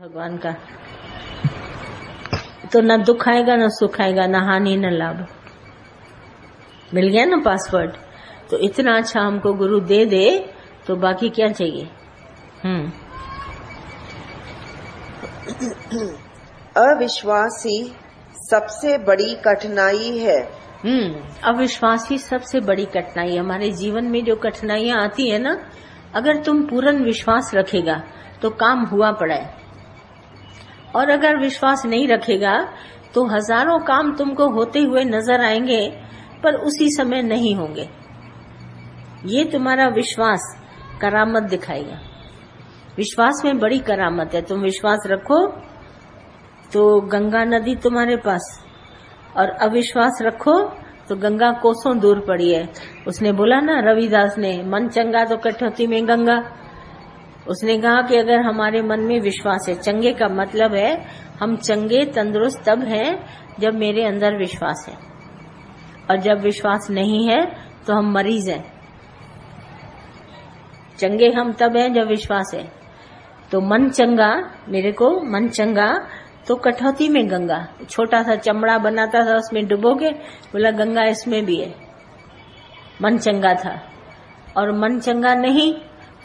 भगवान का, तो न दुख आएगा न सुख आएगा, न हानि न लाभ। मिल गया ना पासवर्ड। तो इतना अच्छा हमको गुरु दे दे तो बाकी क्या चाहिए। अविश्वास ही सबसे बड़ी कठिनाई है। अविश्वास ही सबसे बड़ी कठिनाई। हमारे जीवन में जो कठिनाइयां आती है ना, अगर तुम पूर्ण विश्वास रखेगा तो काम हुआ पड़ा है, और अगर विश्वास नहीं रखेगा तो हजारों काम तुमको होते हुए नजर आएंगे पर उसी समय नहीं होंगे। ये तुम्हारा विश्वास करामत दिखाएगा। विश्वास में बड़ी करामत है। तुम विश्वास रखो तो गंगा नदी तुम्हारे पास, और अविश्वास रखो तो गंगा कोसों दूर पड़ी है। उसने बोला ना रविदास ने, मन चंगा तो कठौती में गंगा। उसने कहा कि अगर हमारे मन में विश्वास है, चंगे का मतलब है हम चंगे तंदुरुस्त तब हैं जब मेरे अंदर विश्वास है, और जब विश्वास नहीं है तो हम मरीज हैं। चंगे हम तब हैं जब विश्वास है। तो मन चंगा, मेरे को मन चंगा तो कठौती में गंगा। छोटा सा चमड़ा बनाता था, उसमें डुबोगे, बोला गंगा इसमें भी है। मन चंगा था। और मन चंगा नहीं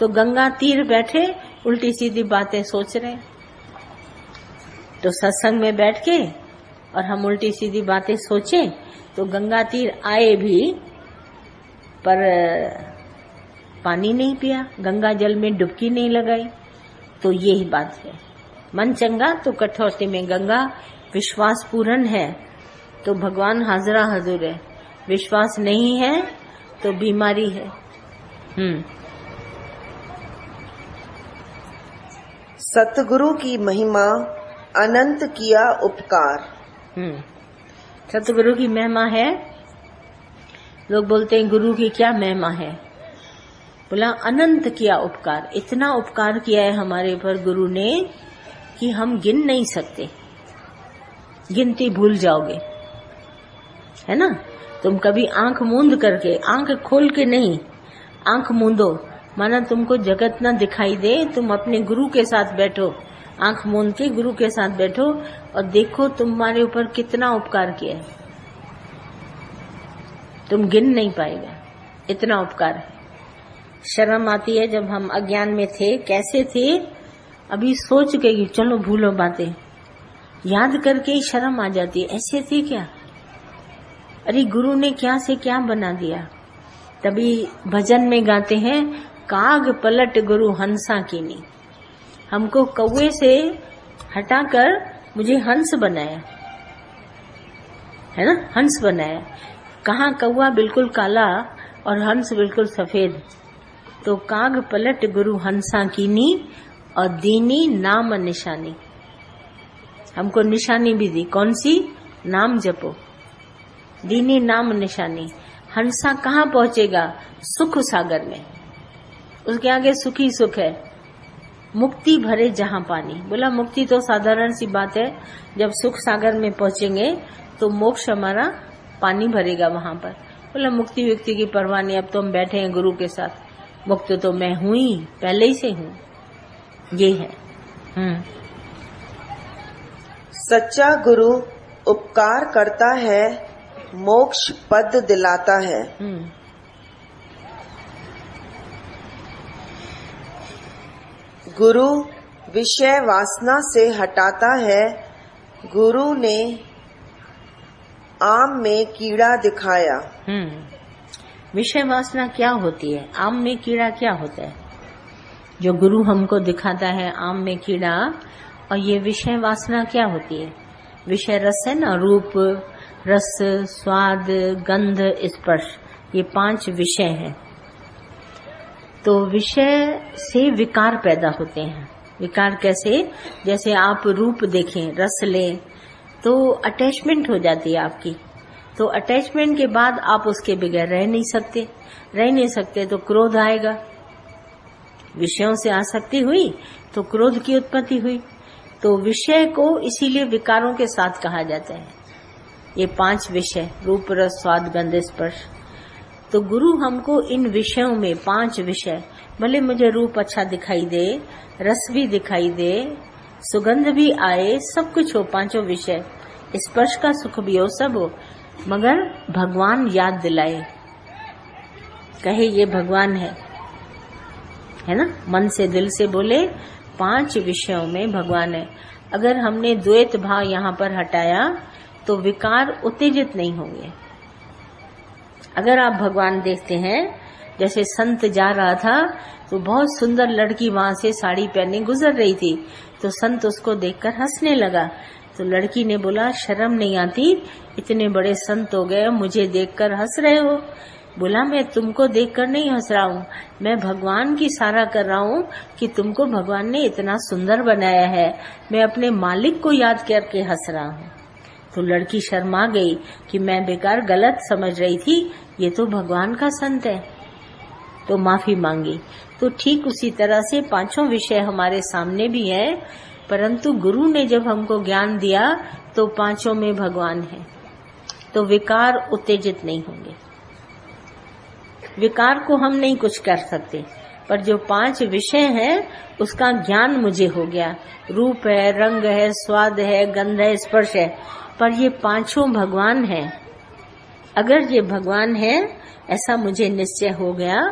तो गंगा तीर बैठे उल्टी सीधी बातें सोच रहे। तो सत्संग में बैठ के और हम उल्टी सीधी बातें सोचें तो गंगा तीर आए भी, पर पानी नहीं पिया, गंगा जल में डुबकी नहीं लगाई। तो यही बात है। मन चंगा तो कठौती में गंगा। विश्वास पूर्ण है तो भगवान हाजरा हजूर है। विश्वास नहीं है तो बीमारी है। सतगुरु की महिमा, अनंत किया उपकार। सतगुरु की महिमा है। लोग बोलते हैं गुरु की क्या महिमा है। बोला अनंत किया उपकार। इतना उपकार किया है हमारे ऊपर गुरु ने कि हम गिन नहीं सकते। गिनती भूल जाओगे, है ना। तुम कभी आंख मूंद करके, आंख खोल के नहीं, आंख मूंदो, माना तुमको जगत ना दिखाई दे, तुम अपने गुरु के साथ बैठो, आंख मूंद के गुरु के साथ बैठो और देखो तुम्हारे ऊपर कितना उपकार किया है। तुम गिन नहीं पाएगा, इतना उपकार है। शर्म आती है जब हम अज्ञान में थे, कैसे थे, अभी सोच के कि चलो भूलो बातें, याद करके ही शर्म आ जाती है। ऐसे थे क्या, अरे गुरु ने क्या से क्या बना दिया। तभी भजन में गाते हैं, काग पलट गुरु हंसा कीनी। हमको कौवे से हटाकर मुझे हंस बनाया, है ना, हंस बनाया। कहाँ कौवा बिल्कुल काला और हंस बिल्कुल सफेद। तो काग पलट गुरु हंसा कीनी और दीनी नाम निशानी। हमको निशानी भी दी, कौन सी, नाम जपो, दीनी नाम निशानी। हंसा कहाँ पहुंचेगा, सुख सागर में, उसके आगे सुखी सुख है। मुक्ति भरे जहां पानी। बोला मुक्ति तो साधारण सी बात है, जब सुख सागर में पहुंचेंगे तो मोक्ष हमारा पानी भरेगा वहां पर। बोला मुक्ति व्यक्ति की परवाह नहीं, अब तो हम बैठे हैं गुरु के साथ, मुक्त तो मैं हूं ही, पहले ही से हूं। ये है। सच्चा गुरु उपकार करता है, मोक्ष पद दिलाता है। गुरु विषय वासना से हटाता है। गुरु ने आम में कीड़ा दिखाया। विषय वासना क्या होती है, आम में कीड़ा क्या होता है। जो गुरु हमको दिखाता है आम में कीड़ा, और ये विषय वासना क्या होती है। विषय रस है ना, रूप रस स्वाद गंध स्पर्श, ये 5 विषय हैं। तो विषय से विकार पैदा होते हैं। विकार कैसे, जैसे आप रूप देखें, रस लें तो अटैचमेंट हो जाती है आपकी। तो अटैचमेंट के बाद आप उसके बगैर रह नहीं सकते तो क्रोध आएगा। विषयों से आसक्ति हुई तो क्रोध की उत्पत्ति हुई। तो विषय को इसीलिए विकारों के साथ कहा जाता है। ये 5 विषय, रूप रस स्वाद गंध स्पर्श। तो गुरु हमको इन विषयों में 5 विषय, भले मुझे रूप अच्छा दिखाई दे, रस भी दिखाई दे, सुगंध भी आए, सब कुछ हो, पांचों विषय, स्पर्श का सुख भी हो, सब हो, मगर भगवान याद दिलाए, कहे ये भगवान है ना, मन से दिल से बोले 5 विषयों में भगवान है। अगर हमने द्वैत भाव यहाँ पर हटाया तो विकार उत्तेजित नहीं होंगे। अगर आप भगवान देखते हैं, जैसे संत जा रहा था तो बहुत सुंदर लड़की वहां से साड़ी पहने गुजर रही थी, तो संत उसको देखकर हंसने लगा। तो लड़की ने बोला, शर्म नहीं आती, इतने बड़े संत हो गए, मुझे देखकर हंस रहे हो? बोला, मैं तुमको देखकर नहीं हंस रहा हूँ, मैं भगवान की सराहना कर रहा हूँ कि तुमको भगवान ने इतना सुंदर बनाया है, मैं अपने मालिक को याद करके हंस रहा हूँ। तो लड़की शर्मा गई कि मैं बेकार गलत समझ रही थी, ये तो भगवान का संत है, तो माफी मांगी। तो ठीक उसी तरह से 5 विषय हमारे सामने भी है, परंतु गुरु ने जब हमको ज्ञान दिया तो 5 में भगवान है, तो विकार उत्तेजित नहीं होंगे। विकार को हम नहीं कुछ कर सकते, पर जो 5 विषय हैं उसका ज्ञान मुझे हो गया। रूप है, रंग है, स्वाद है, गंध है, स्पर्श है, पर ये 5 भगवान है। अगर ये भगवान है ऐसा मुझे निश्चय हो गया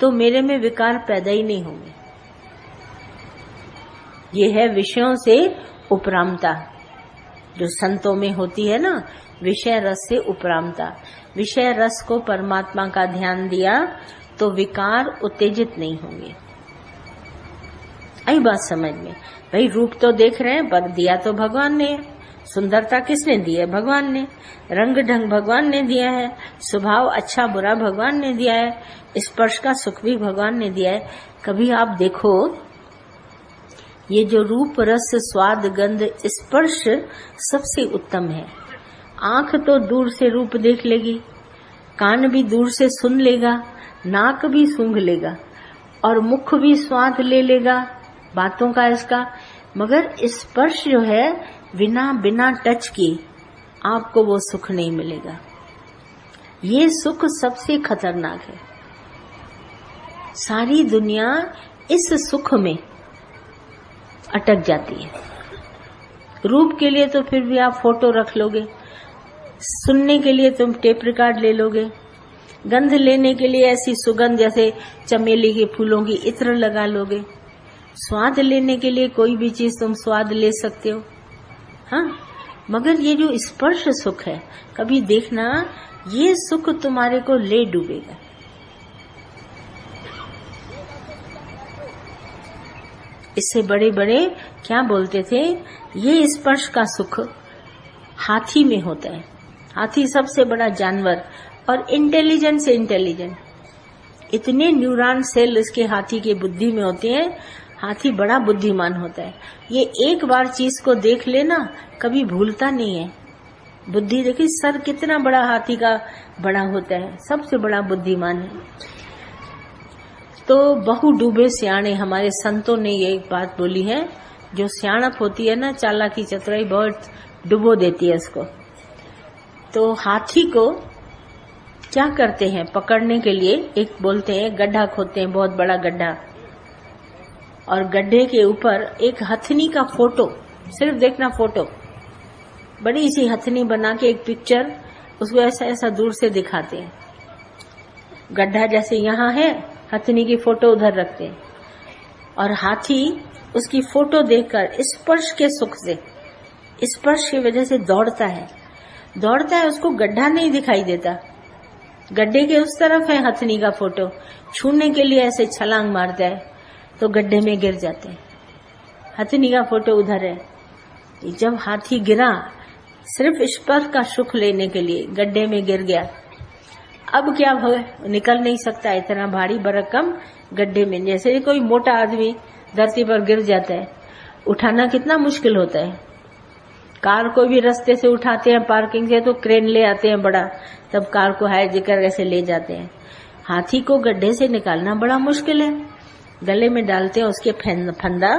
तो मेरे में विकार पैदा ही नहीं होंगे। ये है विषयों से उपरामता, जो संतों में होती है ना, विषय रस से उपरामता। विषय रस को परमात्मा का ध्यान दिया तो विकार उत्तेजित नहीं होंगे। आई बात समझ में? भाई रूप तो देख रहे हैं, पर दिया तो भगवान ने, सुंदरता किसने दी है? भगवान ने। रंग ढंग भगवान ने दिया है, स्वभाव अच्छा बुरा भगवान ने दिया है, स्पर्श का सुख भी भगवान ने दिया है। कभी आप देखो, ये जो रूप रस स्वाद गंध स्पर्श सबसे उत्तम है। आंख तो दूर से रूप देख लेगी, कान भी दूर से सुन लेगा, नाक भी सूंघ लेगा, और मुख भी स्वाद ले लेगा बातों का इसका, मगर स्पर्श जो है बिना टच किए आपको वो सुख नहीं मिलेगा। ये सुख सबसे खतरनाक है। सारी दुनिया इस सुख में अटक जाती है। रूप के लिए तो फिर भी आप फोटो रख लोगे, सुनने के लिए तुम टेप रिकॉर्ड ले लोगे, गंध लेने के लिए ऐसी सुगंध जैसे चमेली के फूलों की इत्र लगा लोगे, स्वाद लेने के लिए कोई भी चीज तुम स्वाद ले सकते हो, हाँ, मगर ये जो स्पर्श सुख है, कभी देखना ये सुख तुम्हारे को ले डूबेगा। इससे बड़े बड़े क्या बोलते थे, ये स्पर्श का सुख हाथी में होता है। हाथी सबसे बड़ा जानवर और इंटेलिजेंट से इंटेलिजेंट, इतने न्यूरॉन सेल इसके हाथी के बुद्धि में होते हैं, हाथी बड़ा बुद्धिमान होता है। ये एक बार चीज को देख लेना कभी भूलता नहीं है। बुद्धि देखिए, सर कितना बड़ा हाथी का बड़ा होता है, सबसे बड़ा बुद्धिमान है। तो बहु डूबे सियाणे, हमारे संतों ने ये एक बात बोली है, जो सियाणप होती है ना, चालाकी चतुराई बहुत डुबो देती है उसको। तो हाथी को क्या करते हैं पकड़ने के लिए, एक बोलते हैं गड्ढा खोदते हैं, बहुत बड़ा गड्ढा, और गड्ढे के ऊपर एक हथनी का फोटो, सिर्फ देखना फोटो, बड़ी सी हथनी बना के एक पिक्चर उसको ऐसा ऐसा दूर से दिखाते हैं। गड्ढा जैसे यहाँ है, हथनी की फोटो उधर रखते हैं, और हाथी उसकी फोटो देखकर स्पर्श के सुख से, स्पर्श की वजह से दौड़ता है, उसको गड्ढा नहीं दिखाई देता, गड्ढे के उस तरफ है हथनी का फोटो, छूने के लिए ऐसे छलांग मारता है तो गड्ढे में गिर जाते हैं। हथनी का फोटो उधर है। जब हाथी गिरा सिर्फ स्पर्श का सुख लेने के लिए, गड्ढे में गिर गया, अब क्या हो, निकल नहीं सकता, इतना भारी भरकम गड्ढे में, जैसे कोई मोटा आदमी धरती पर गिर जाता है, उठाना कितना मुश्किल होता है। कार को भी रास्ते से उठाते हैं, पार्किंग से, तो क्रेन ले आते हैं बड़ा, तब कार को हायर जिकर ऐसे ले जाते हैं। हाथी को गड्ढे से निकालना बड़ा मुश्किल है। गले में डालते हैं उसके फंदा,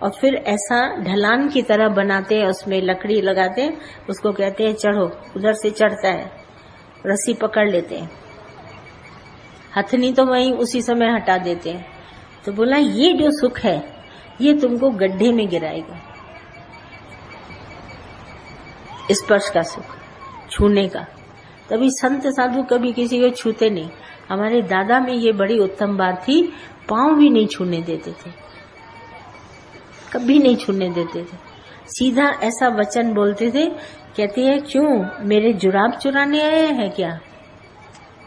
और फिर ऐसा ढलान की तरह बनाते हैं, उसमें लकड़ी लगाते हैं, उसको कहते हैं चढ़ो, उधर से चढ़ता है, रस्सी पकड़ लेते हैं, हथनी तो वहीं उसी समय हटा देते हैं। तो बोला ये जो सुख है ये तुमको गड्ढे में गिराएगा। स्पर्श का सुख, छूने का। तभी संत साधु कभी किसी को छूते नहीं। हमारे दादा में ये बड़ी उत्तम बात थी, पांव भी नहीं छूने देते थे, कभी नहीं छूने देते थे। सीधा ऐसा वचन बोलते थे, कहते हैं क्यों मेरे जुराब चुराने आए हैं क्या?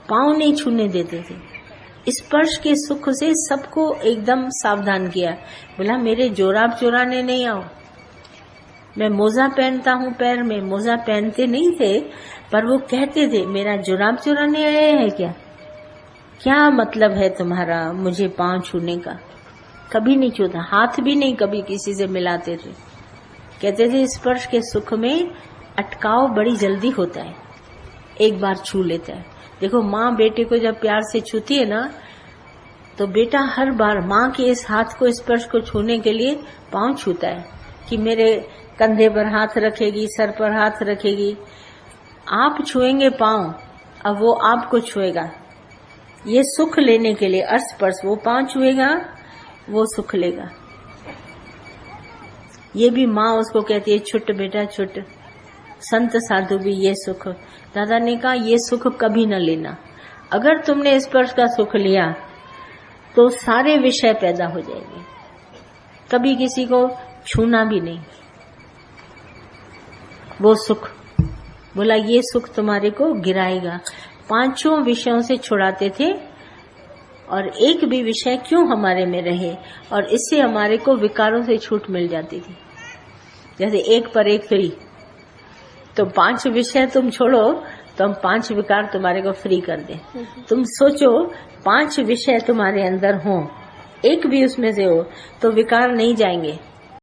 पांव नहीं छूने देते थे। स्पर्श के सुख से सबको एकदम सावधान किया। बोला मेरे जुराब चुराने नहीं आओ। मैं मोजा पहनता हूँ पैर में, मोजा पहनते नहीं थे पर वो कहते थे मेरा जुराब चुराने आए हैं क्या? क्या मतलब है तुम्हारा मुझे पांव छूने का? कभी नहीं छूता, हाथ भी नहीं कभी किसी से मिलाते थे। कहते थे स्पर्श के सुख में अटकाव बड़ी जल्दी होता है, एक बार छू लेता है। देखो माँ बेटे को जब प्यार से छूती है ना, तो बेटा हर बार माँ के इस हाथ को, स्पर्श को छूने के लिए पांव छूता है कि मेरे कंधे पर हाथ रखेगी, सर पर हाथ रखेगी। आप छुएंगे पांव, अब वो आपको छुएगा। ये सुख लेने के लिए स्पर्श, वो पांव छुएगा, वो सुख लेगा। ये भी माँ उसको कहती है छुट बेटा छुट। संत साधु भी ये सुख, दादा ने कहा ये सुख कभी न लेना। अगर तुमने स्पर्श का सुख लिया तो सारे विषय पैदा हो जाएंगे। कभी किसी को छूना भी नहीं, वो सुख। बोला ये सुख तुम्हारे को गिराएगा। पांचों विषयों से छुड़ाते थे और एक भी विषय क्यों हमारे में रहे, और इससे हमारे को विकारों से छूट मिल जाती थी। जैसे एक पर एक फ्री, तो 5 विषय तुम छोड़ो तो हम 5 विकार तुम्हारे को फ्री कर दें। तुम सोचो 5 विषय तुम्हारे अंदर हो, एक भी उसमें से हो तो विकार नहीं जाएंगे।